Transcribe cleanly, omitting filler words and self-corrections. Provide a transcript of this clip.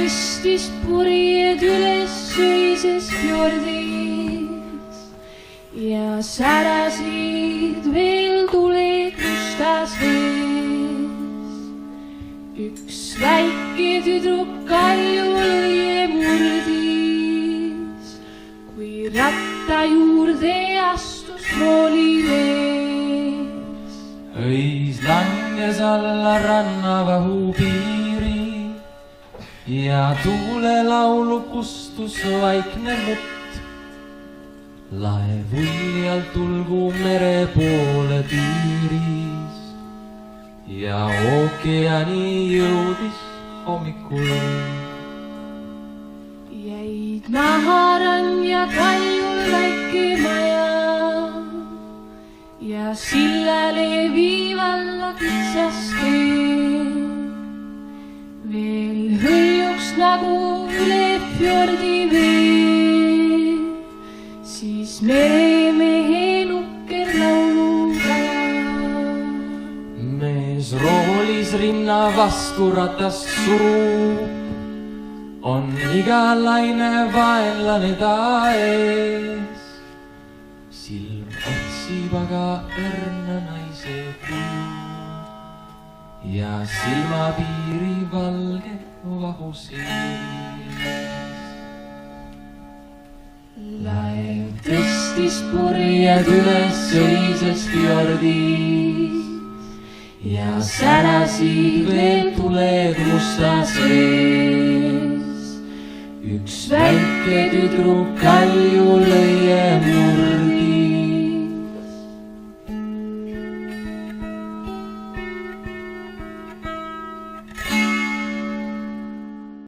tõstis purjed üles öises fjordis ja särasid veel tuled mustas vees. Üks väike tüdruk kaljulõie murdis, kui ratta juurde astus rooli mees. Öis langes alla rannavahu piiri ja tuulelaulu kustus vaikne mutt. Laev uljalt tulgu mere poole tiiris ja ookeani jõudis hommikul. Jäid maha rann ja kaljul väike maja ja sillale viiv alla kitsas tee. Veel hõljuks nagu üle fjordi vee, siis meremehe nukker lauluga. Mees roolis rinna vastu ratast surub, on iga laine vaenlane ta ees. Silm otsib aga õrna naise kuju ja silmapiiri valge vahu sees. Laev tõstis purjed üles öises fjordis ja särasid veel tuled mustas vees. Üks väike tüdruk kaljulõie murdis